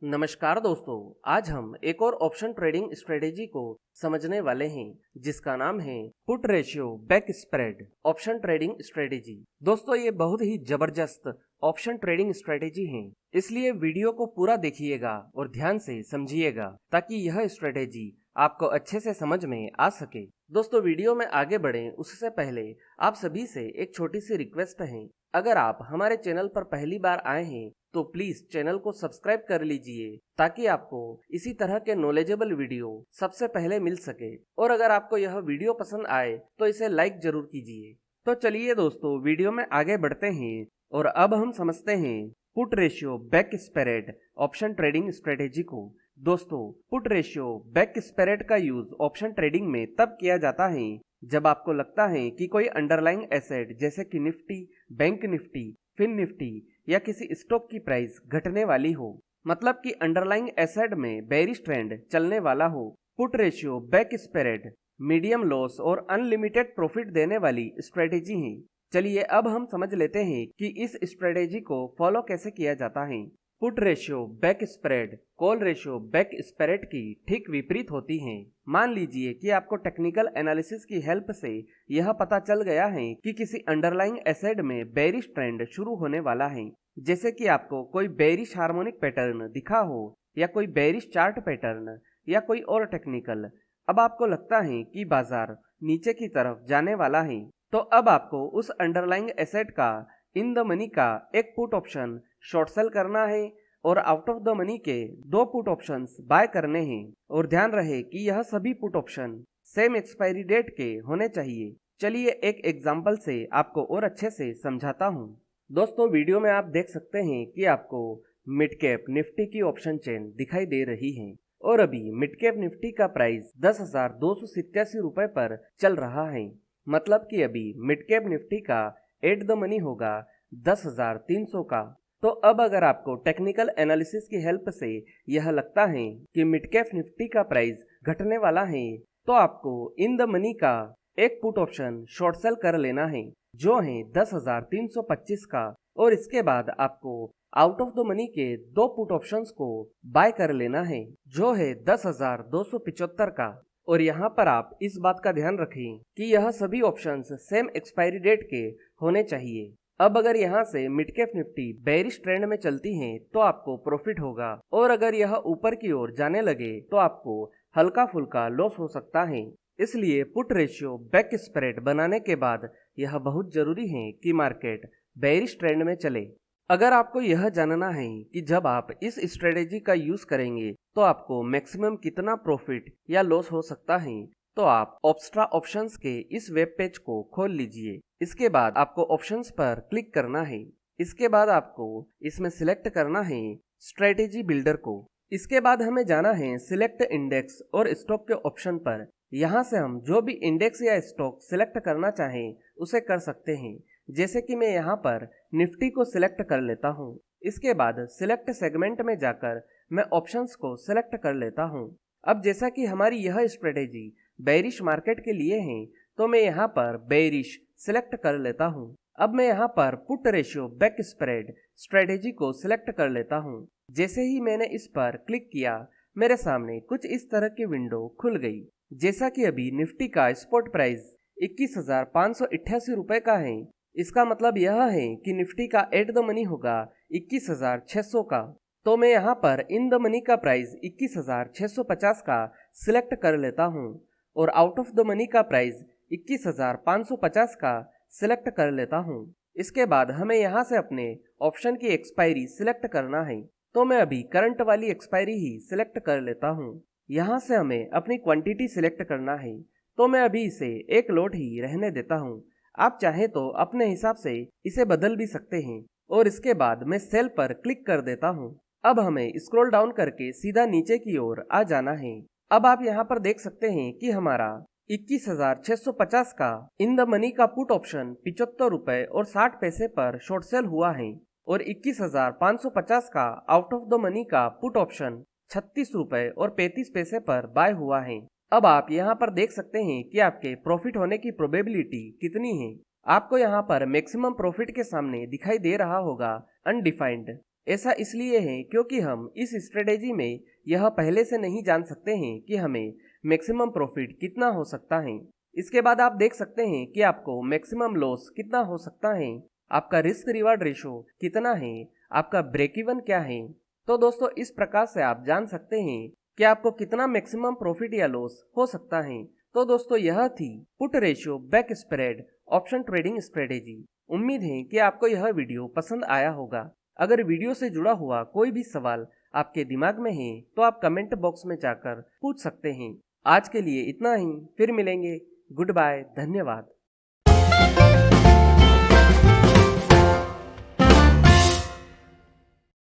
नमस्कार दोस्तों। आज हम एक और ऑप्शन ट्रेडिंग स्ट्रेटेजी को समझने वाले हैं जिसका नाम है put ratio back spread option trading strategy. दोस्तों, ये बहुत ही जबरदस्त ऑप्शन ट्रेडिंग स्ट्रेटेजी है, इसलिए वीडियो को पूरा देखिएगा और ध्यान से समझिएगा ताकि यह स्ट्रेटेजी आपको अच्छे से समझ में आ सके। दोस्तों, वीडियो में आगे बढ़ें उससे पहले आप सभी से एक छोटी सी रिक्वेस्ट है। अगर आप हमारे चैनल पर पहली बार आए हैं तो प्लीज चैनल को सब्सक्राइब कर लीजिए ताकि आपको इसी तरह के नॉलेजेबल वीडियो सबसे पहले मिल सके। और अगर आपको यह वीडियो पसंद आए तो इसे लाइक जरूर कीजिए। तो चलिए दोस्तों, वीडियो में आगे बढ़ते हैं और अब हम समझते हैं put ratio back spread option trading strategy को। दोस्तों, पुट रेशियो बैक स्प्रेड का यूज ऑप्शन ट्रेडिंग में तब किया जाता है जब आपको लगता है कि कोई अंडरलाइंग एसेट जैसे कि Nifty, bank Nifty, fin Nifty या किसी स्टॉक की प्राइस घटने वाली हो, मतलब कि अंडरलाइंग एसेट में बेरिश ट्रेंड चलने वाला हो। Put ratio back spread medium loss और अनलिमिटेड प्रॉफिट देने वाली स्ट्रेटेजी है। चलिए अब हम समझ लेते हैं कि इस स्ट्रेटेजी को फॉलो कैसे किया जाता है। Put ratio back spread call ratio back spread की ठीक विपरीत होती है। मान लीजिए कि आपको टेक्निकल एनालिसिस की हेल्प से यह पता चल गया है कि किसी अंडरलाइंग एसेट में बेरिश ट्रेंड शुरू होने वाला है, जैसे कि आपको कोई बेरिश हार्मोनिक पैटर्न दिखा हो या कोई बेरिश चार्ट पैटर्न या कोई और टेक्निकल। अब आपको लगता है कि बाजार नीचे की तरफ जाने वाला है, तो अब आपको उस अंडरलाइंग एसेट का इन द मनी का एक पुट ऑप्शन शॉर्ट सेल करना है और आउट ऑफ द मनी के 2 पुट ऑप्शंस बाय करने हैं। और ध्यान रहे कि यह सभी put option same expiry date के होने चाहिए। चलिए एक एग्जांपल से आपको और अच्छे से समझाता हूँ। दोस्तों, वीडियो में आप देख सकते हैं कि आपको मिड कैप निफ्टी की ऑप्शन चेन दिखाई दे रही है और अभी मिड कैप निफ्टी का प्राइस 10,287 रुपए पर चल रहा है। मतलब कि अभी मिड कैप निफ्टी का एट द मनी होगा 10,300 का। तो अब अगर आपको टेक्निकल एनालिसिस की हेल्प से यह लगता है कि मिड कैप निफ्टी का प्राइस घटने वाला है, तो आपको इन द मनी का एक पुट ऑप्शन शॉर्ट सेल कर लेना है जो है 10,325 का। और इसके बाद आपको आउट ऑफ द मनी के 2 पुट ऑप्शंस को बाय कर लेना है जो है 10,275 का। और यहाँ पर आप इस बात का ध्यान रखें कि यह सभी ऑप्शंस सेम एक्सपायरी डेट के होने चाहिए। अब अगर यहाँ से mid cap Nifty bearish trend में चलती है तो आपको प्रॉफिट होगा, और अगर यह ऊपर की ओर जाने लगे तो आपको हल्का फुल्का लॉस हो सकता है। इसलिए पुट रेशियो बैक स्प्रेड बनाने के बाद यह बहुत जरूरी है कि मार्केट बेरिश ट्रेंड में चले। अगर आपको यह जानना है कि जब आप इस स्ट्रेटेजी का यूज करेंगे तो आपको मैक्सिमम कितना प्रॉफिट या लॉस हो सकता है, तो आप ऑप्स्ट्रा ऑप्शंस के इस वेब पेज को खोल लीजिए। इसके बाद आपको ऑप्शंस पर क्लिक करना है। इसके बाद आपको इसमें सिलेक्ट करना है स्ट्रेटेजी बिल्डर को। इसके बाद हमें जाना है सिलेक्ट इंडेक्स और स्टॉक के ऑप्शन पर। यहाँ से हम जो भी इंडेक्स या स्टॉक सिलेक्ट करना चाहें उसे कर सकते हैं। जैसे कि मैं यहाँ पर निफ्टी को सिलेक्ट कर लेता हूँ। इसके बाद सिलेक्ट सेगमेंट में जाकर मैं ऑप्शंस को सिलेक्ट कर लेता हूँ। अब जैसा कि हमारी यह स्ट्रेटेजी बेरिश मार्केट के लिए है, तो मैं यहाँ पर बेरिश सिलेक्ट कर लेता हूँ। अब मैं यहाँ पर put ratio back spread strategy को सिलेक्ट कर लेता हूँ। जैसे ही मैंने इस पर क्लिक किया, मेरे सामने कुछ इस तरह की विंडो खुल गई। जैसा कि अभी निफ्टी का स्पॉट प्राइस 21,588 रुपए का है, इसका मतलब यह है कि निफ्टी का एट द मनी होगा 21,600 का। तो मैं यहाँ पर इन द मनी का प्राइस 21,650 का सिलेक्ट कर लेता हूँ और आउट ऑफ द मनी का प्राइस 21,550 का सिलेक्ट कर लेता हूँ। इसके बाद हमें यहाँ से अपने ऑप्शन की एक्सपायरी सिलेक्ट करना है, तो मैं अभी करंट वाली एक्सपायरी ही सिलेक्ट कर लेता हूँ। यहाँ से हमें अपनी क्वांटिटी सिलेक्ट करना है, तो मैं अभी इसे एक लॉट ही रहने देता हूँ। आप चाहे तो अपने हिसाब से इसे बदल भी सकते हैं। और इसके बाद मैं सेल पर क्लिक कर देता हूँ। अब हमें स्क्रॉल डाउन करके सीधा नीचे की ओर आ जाना है। अब आप यहाँ पर देख सकते हैं कि हमारा 21,650 का इन द मनी का पुट ऑप्शन 75 रुपए और 60 पैसे पर शॉर्ट सेल हुआ है और 21,550 का आउट ऑफ द मनी का पुट ऑप्शन 36 रुपए और 35 पैसे पर बाय हुआ है। अब आप यहाँ पर देख सकते हैं कि आपके प्रॉफिट होने की प्रोबेबिलिटी कितनी है। आपको यहाँ पर मैक्सिमम प्रॉफिट के सामने दिखाई दे रहा होगा अनडिफाइंड। ऐसा इसलिए है क्योंकि हम इस स्ट्रेटेजी में यह पहले से नहीं जान सकते हैं कि हमें मैक्सिमम प्रॉफिट कितना हो सकता है। इसके बाद आप देख सकते हैं कि आपको मैक्सिमम लॉस कितना हो सकता है, आपका रिस्क रिवार्ड रेशो कितना है, आपका ब्रेक इवन क्या है। तो दोस्तों इस प्रकार से आप जान सकते हैं कि आपको कितना मैक्सिमम प्रॉफिट या लॉस हो सकता है। तो दोस्तों यह थी put ratio back spread option trading strategy. उम्मीद है कि आपको यह वीडियो पसंद आया होगा। अगर वीडियो से जुड़ा हुआ कोई भी सवाल आपके दिमाग में है तो आप कमेंट बॉक्स में जाकर पूछ सकते हैं। आज के लिए इतना ही, फिर मिलेंगे। गुड बाय, धन्यवाद।